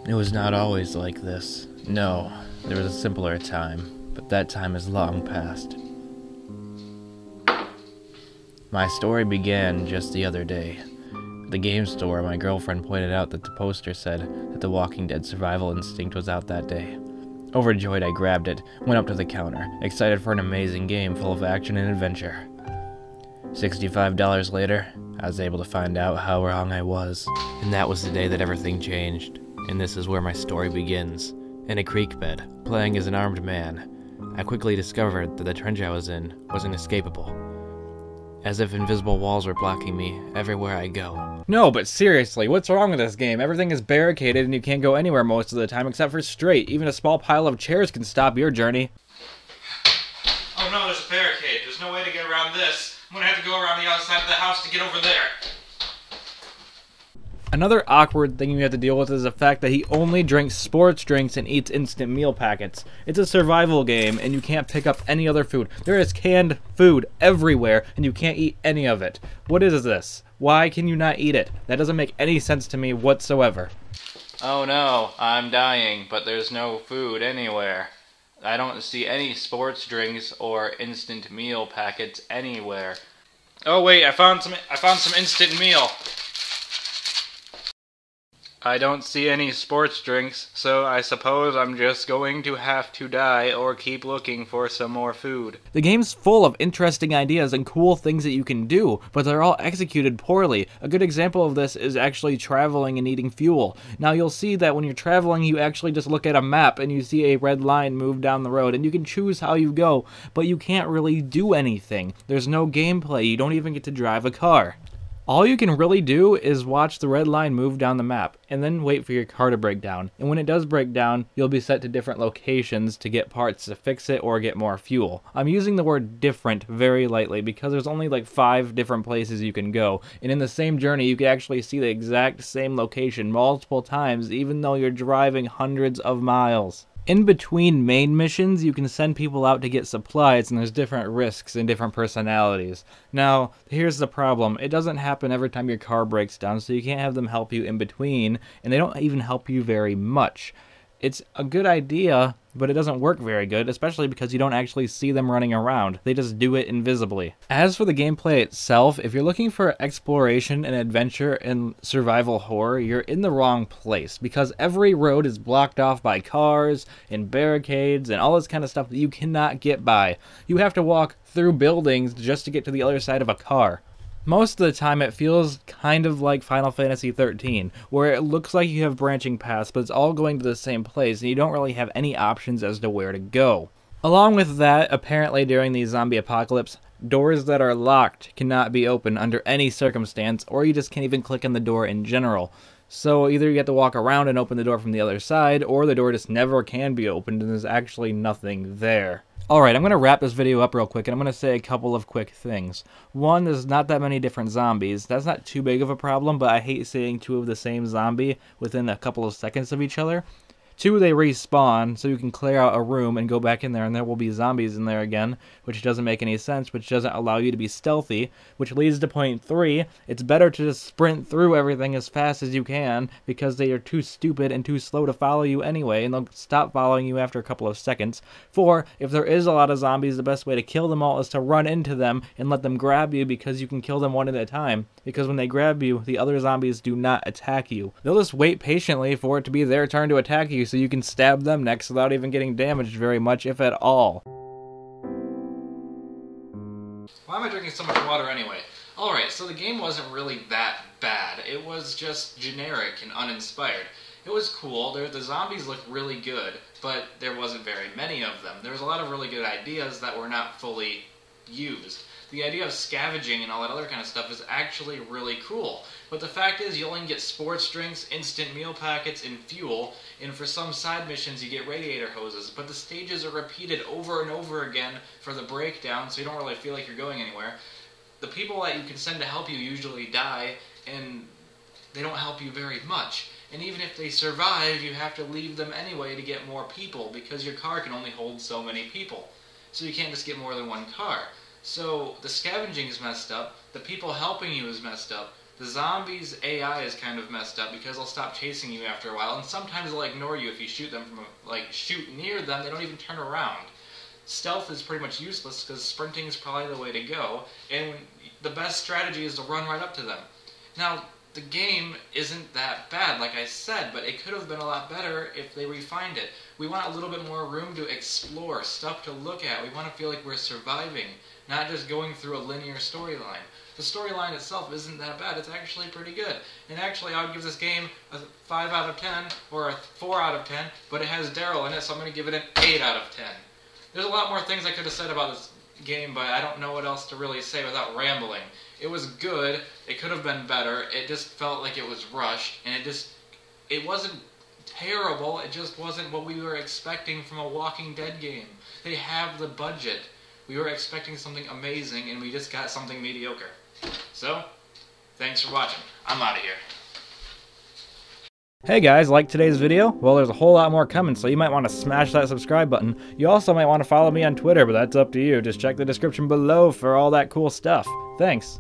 It was not always like this. No, there was a simpler time, but that time is long past. My story began just the other day. At the game store, my girlfriend pointed out that the poster said that the Walking Dead survival instinct was out that day. Overjoyed, I grabbed it, went up to the counter, excited for an amazing game full of action and adventure. $65 later, I was able to find out how wrong I was. And that was the day that everything changed. And this is where my story begins. In a creek bed, playing as an armed man, I quickly discovered that the trench I was in was inescapable. As if invisible walls were blocking me everywhere I go. No, but seriously, what's wrong with this game? Everything is barricaded and you can't go anywhere most of the time except for straight. Even a small pile of chairs can stop your journey. Oh no, there's a barricade. There's no way to get around this. I'm gonna have to go around the outside of the house to get over there. Another awkward thing you have to deal with is the fact that he only drinks sports drinks and eats instant meal packets. It's a survival game and you can't pick up any other food. There is canned food everywhere and you can't eat any of it. What is this? Why can you not eat it? That doesn't make any sense to me whatsoever. Oh no, I'm dying, but there's no food anywhere. I don't see any sports drinks or instant meal packets anywhere. Oh wait, I found some instant meal. I don't see any sports drinks, so I suppose I'm just going to have to die or keep looking for some more food. The game's full of interesting ideas and cool things that you can do, but they're all executed poorly. A good example of this is actually traveling and eating fuel. Now you'll see that when you're traveling, you actually just look at a map and you see a red line move down the road, and you can choose how you go, but you can't really do anything. There's no gameplay. You don't even get to drive a car. All you can really do is watch the red line move down the map, and then wait for your car to break down. And when it does break down, you'll be set to different locations to get parts to fix it or get more fuel. I'm using the word different very lightly because there's only like 5 different places you can go, and in the same journey you can actually see the exact same location multiple times even though you're driving hundreds of miles. In between main missions, you can send people out to get supplies, and there's different risks and different personalities. Now, here's the problem. It doesn't happen every time your car breaks down, so you can't have them help you in between, and they don't even help you very much. It's a good idea, but it doesn't work very good, especially because you don't actually see them running around. They just do it invisibly. As for the gameplay itself, if you're looking for exploration and adventure and survival horror, you're in the wrong place, because every road is blocked off by cars and barricades and all this kind of stuff that you cannot get by. You have to walk through buildings just to get to the other side of a car. Most of the time it feels kind of like Final Fantasy XIII, where it looks like you have branching paths, but it's all going to the same place, and you don't really have any options as to where to go. Along with that, apparently during the zombie apocalypse, doors that are locked cannot be opened under any circumstance, or you just can't even click on the door in general. So either you have to walk around and open the door from the other side, or the door just never can be opened and there's actually nothing there. Alright, I'm going to wrap this video up real quick, and I'm going to say a couple of quick things. One, there's not that many different zombies. That's not too big of a problem, but I hate seeing 2 of the same zombie within a couple of seconds of each other. 2, they respawn, so you can clear out a room and go back in there, and there will be zombies in there again, which doesn't make any sense, which doesn't allow you to be stealthy, which leads to point 3, it's better to just sprint through everything as fast as you can, because they are too stupid and too slow to follow you anyway, and they'll stop following you after a couple of seconds. 4, if there is a lot of zombies, the best way to kill them all is to run into them and let them grab you, because you can kill them one at a time, because when they grab you, the other zombies do not attack you. They'll just wait patiently for it to be their turn to attack you, so you can stab them next without even getting damaged very much, if at all. Why am I drinking so much water anyway? Alright, so the game wasn't really that bad. It was just generic and uninspired. It was cool. The zombies looked really good, but there wasn't very many of them. There was a lot of really good ideas that were not fully used. The idea of scavenging and all that other kind of stuff is actually really cool. But the fact is, you only get sports drinks, instant meal packets, and fuel, and for some side missions you get radiator hoses, but the stages are repeated over and over again for the breakdown, so you don't really feel like you're going anywhere. The people that you can send to help you usually die, and they don't help you very much. And even if they survive, you have to leave them anyway to get more people, because your car can only hold so many people. So you can't just get more than one car. So the scavenging is messed up, the people helping you is messed up, The zombies' AI is kind of messed up because they'll stop chasing you after a while, and sometimes they'll ignore you if you shoot them from shoot near them. They don't even turn around. Stealth is pretty much useless because sprinting is probably the way to go, and the best strategy is to run right up to them. Now, the game isn't that bad, like I said, but it could have been a lot better if they refined it. We want a little bit more room to explore, stuff to look at. We want to feel like we're surviving, not just going through a linear storyline. The storyline itself isn't that bad. It's actually pretty good. And actually, I would give this game a 5 out of 10 or a 4 out of 10, but it has Daryl in it, so I'm going to give it an 8 out of 10. There's a lot more things I could have said about this game, but I don't know what else to really say without rambling. It was good. It could have been better. It just felt like it was rushed, and it wasn't terrible. It just wasn't what we were expecting from a Walking Dead game. They have the budget. We were expecting something amazing, and we just got something mediocre. So, thanks for watching. I'm out of here. Hey guys, like today's video? Well, there's a whole lot more coming, so you might want to smash that subscribe button. You also might want to follow me on Twitter, but that's up to you. Just check the description below for all that cool stuff. Thanks.